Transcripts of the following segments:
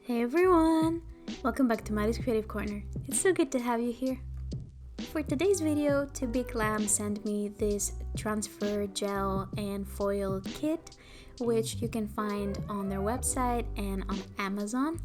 Hey everyone! Welcome back to Maddie's Creative Corner. It's so good to have you here. For today's video, To Be Glam sent me this transfer gel and foil kit, which you can find on their website and on Amazon.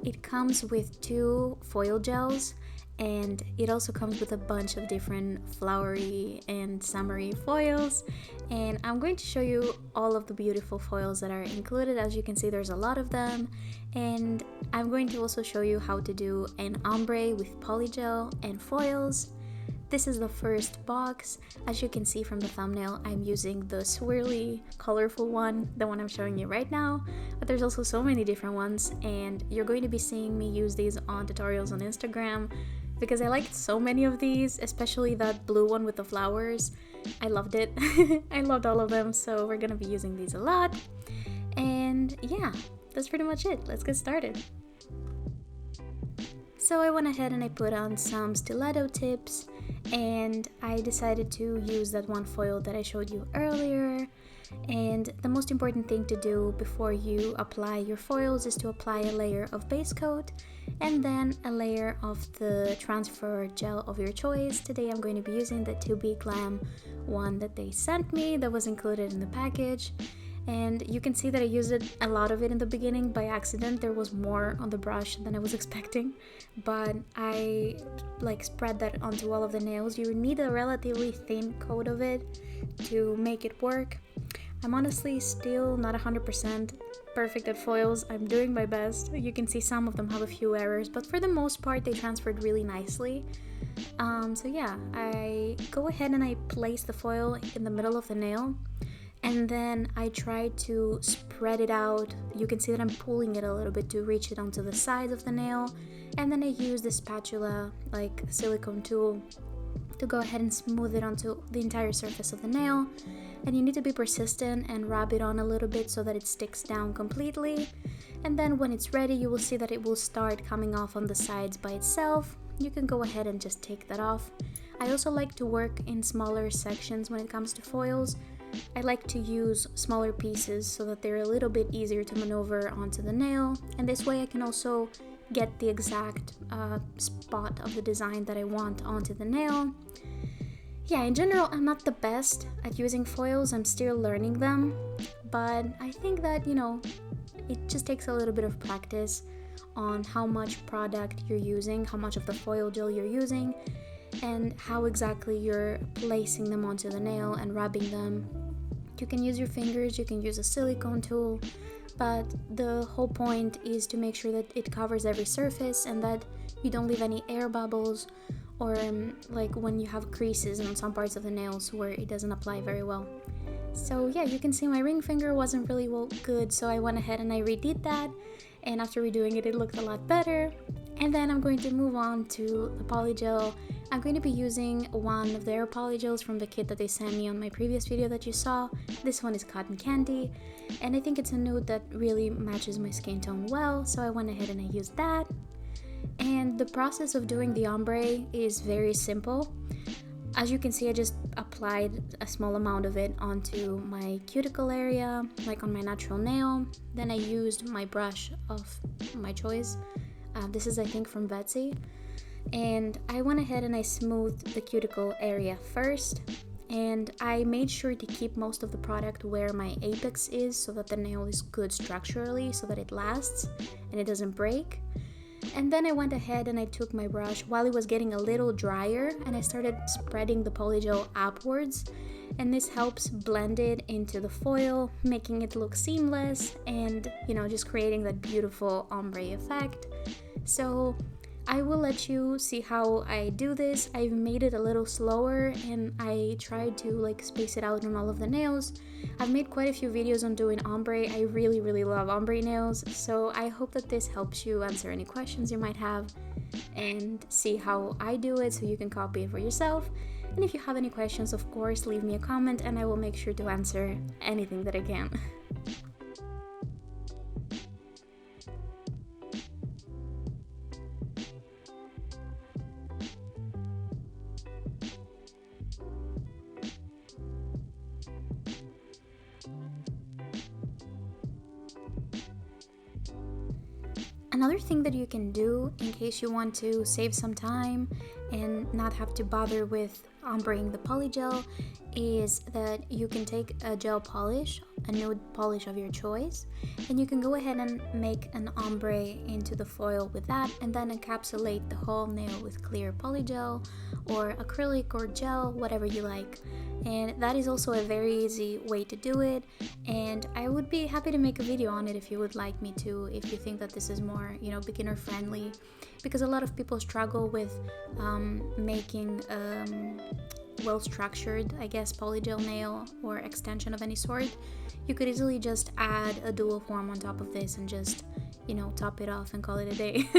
It comes with 2 foil gels, and it also comes with a bunch of different flowery and summery foils, and I'm going to show you all of the beautiful foils that are included. As you can see, there's a lot of them, and I'm going to also show you how to do an ombre with polygel and foils. This is the first box. As you can see from the thumbnail, I'm using the swirly, colorful one, the one I'm showing you right now, but there's also so many different ones, and you're going to be seeing me use these on tutorials on Instagram because I liked so many of these, especially that blue one with the flowers. I loved it. I loved all of them, so we're gonna be using these a lot. And yeah, that's pretty much it. Let's get started. So I went ahead and I put on some stiletto tips, and I decided to use that one foil that I showed you earlier. And the most important thing to do before you apply your foils is to apply a layer of base coat and then a layer of the transfer gel of your choice. Today I'm going to be using the To Be Glam one that they sent me that was included in the package. And you can see that I used a lot of it in the beginning by accident. There was more on the brush than I was expecting, but I spread that onto all of the nails. You need a relatively thin coat of it to make it work. I'm honestly still not 100% perfect at foils. I'm doing my best. You can see some of them have a few errors, but for the most part they transferred really nicely. So yeah, I go ahead and I place the foil in the middle of the nail, and then I try to spread it out. You can see that I'm pulling it a little bit to reach it onto the sides of the nail, and then I use the spatula, like a silicone tool, to go ahead and smooth it onto the entire surface of the nail. And you need to be persistent and rub it on a little bit so that it sticks down completely. And then when it's ready, you will see that it will start coming off on the sides by itself. You can go ahead and just take that off. I also like to work in smaller sections when it comes to foils. I like to use smaller pieces so that they're a little bit easier to maneuver onto the nail, and this way I can also get the exact spot of the design that I want onto the nail. Yeah, in general, I'm not the best at using foils. I'm still learning them, but I think that, it just takes a little bit of practice on how much product you're using, how much of the foil gel you're using, and how exactly you're placing them onto the nail and rubbing them. You can use your fingers, you can use a silicone tool, but the whole point is to make sure that it covers every surface and that you don't leave any air bubbles, or like when you have creases on some parts of the nails where it doesn't apply very well. So yeah, you can see my ring finger wasn't really good, so I went ahead and I redid that, and after redoing it, it looked a lot better. And then I'm going to move on to the polygel. I'm going to be using one of their polygels from the kit that they sent me on my previous video that you saw. This one is Cotton Candy, and I think it's a nude that really matches my skin tone well, so I went ahead and I used that. And the process of doing the ombre is very simple. As you can see, I just applied a small amount of it onto my cuticle area, like on my natural nail. Then I used my brush of my choice. This is, I think, from Vettsy. And I went ahead and I smoothed the cuticle area first. And I made sure to keep most of the product where my apex is so that the nail is good structurally, so that it lasts and it doesn't break. And then I went ahead and I took my brush while it was getting a little drier, and I started spreading the polygel upwards, and this helps blend it into the foil, making it look seamless and, just creating that beautiful ombre effect. So I will let you see how I do this. I've made it a little slower, and I tried to space it out on all of the nails. I've made quite a few videos on doing ombre. I really, really love ombre nails, so I hope that this helps you answer any questions you might have and see how I do it so you can copy it for yourself. And if you have any questions, of course, leave me a comment and I will make sure to answer anything that I can. Another thing that you can do in case you want to save some time and not have to bother with ombreing the polygel is that you can take a gel polish, a nude polish of your choice, and you can go ahead and make an ombre into the foil with that, and then encapsulate the whole nail with clear polygel or acrylic or gel, whatever you like. And that is also a very easy way to do it, and I would be happy to make a video on it if you would like me to, if you think that this is more, beginner friendly, because a lot of people struggle with making well-structured, I guess, polygel nail or extension of any sort. You could easily just add a dual form on top of this and just, top it off and call it a day.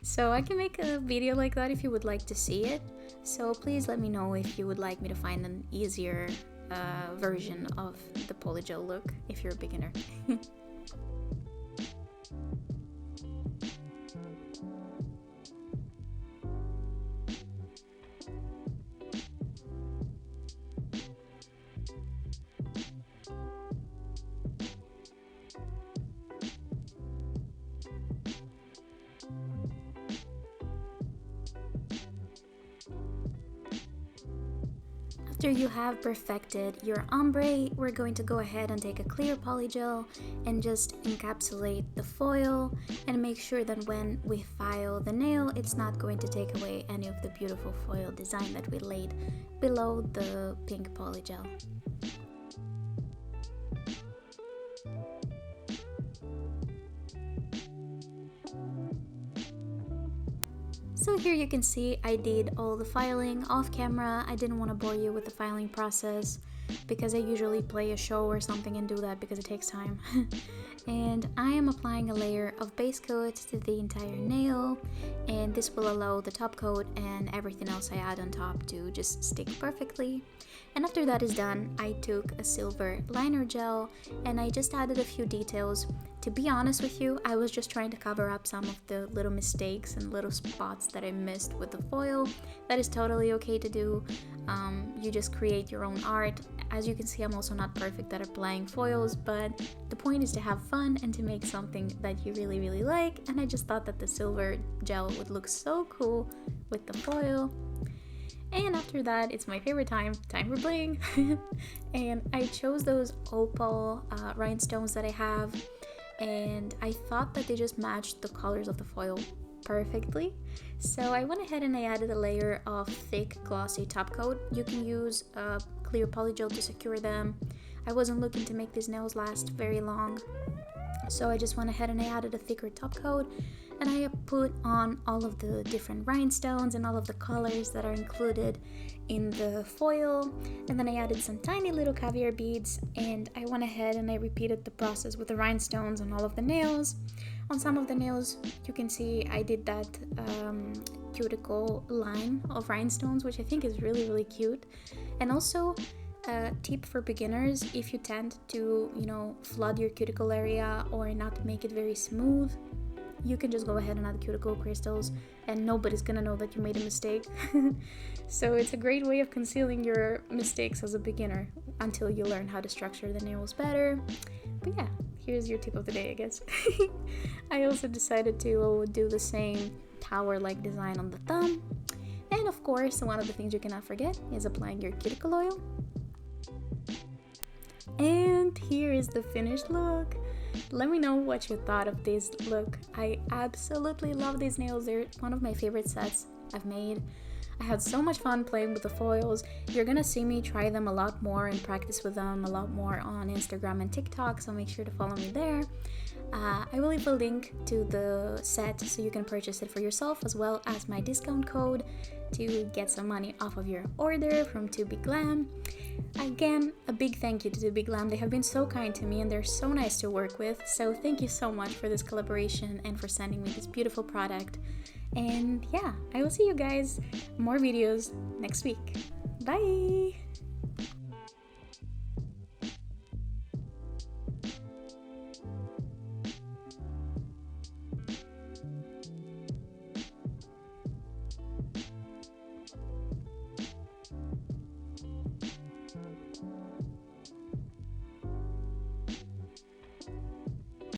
So I can make a video like that if you would like to see it. So please let me know if you would like me to find an easier version of the polygel look if you're a beginner. After you have perfected your ombre, we're going to go ahead and take a clear polygel and just encapsulate the foil and make sure that when we file the nail, it's not going to take away any of the beautiful foil design that we laid below the pink polygel. So here you can see I did all the filing off camera. I didn't want to bore you with the filing process because I usually play a show or something and do that because it takes time. And I am applying a layer of base coat to the entire nail, and this will allow the top coat and everything else I add on top to just stick perfectly. And after that is done, I took a silver liner gel and I just added a few details. To be honest with you, I was just trying to cover up some of the little mistakes and little spots that I missed with the foil. That is totally okay to do. You just create your own art. As you can see, I'm also not perfect at applying foils, but the point is to have fun and to make something that you really, really like. And I just thought that the silver gel would look so cool with the foil. And after that, it's my favorite time for bling. And I chose those opal rhinestones that I have, and I thought that they just matched the colors of the foil perfectly. So I went ahead and I added a layer of thick glossy top coat. You can use a clear polygel to secure them. I wasn't looking to make these nails last very long, so I just went ahead and I added a thicker top coat, and I put on all of the different rhinestones and all of the colors that are included in the foil, and then I added some tiny little caviar beads, and I went ahead and I repeated the process with the rhinestones on all of the nails. On some of the nails, you can see I did that cuticle line of rhinestones, which I think is really, really cute. And also, a tip for beginners: if you tend to, flood your cuticle area or not make it very smooth, you can just go ahead and add cuticle crystals and nobody's gonna know that you made a mistake. So it's a great way of concealing your mistakes as a beginner until you learn how to structure the nails better. But yeah, here's your tip of the day, I guess. I also decided to do the same tower-like design on the thumb. And of course, one of the things you cannot forget is applying your cuticle oil. And here is the finished look. Let me know what you thought of this look. I absolutely love these nails. They're one of my favorite sets I've made. I had so much fun playing with the foils. You're gonna see me try them a lot more and practice with them a lot more on Instagram and TikTok, so make sure to follow me there. I will leave a link to the set so you can purchase it for yourself, as well as my discount code to get some money off of your order from To Be Glam. Again, a big thank you to To Be Glam. They have been so kind to me and they're so nice to work with. So thank you so much for this collaboration and for sending me this beautiful product. And yeah, I will see you guys more videos next week. Bye!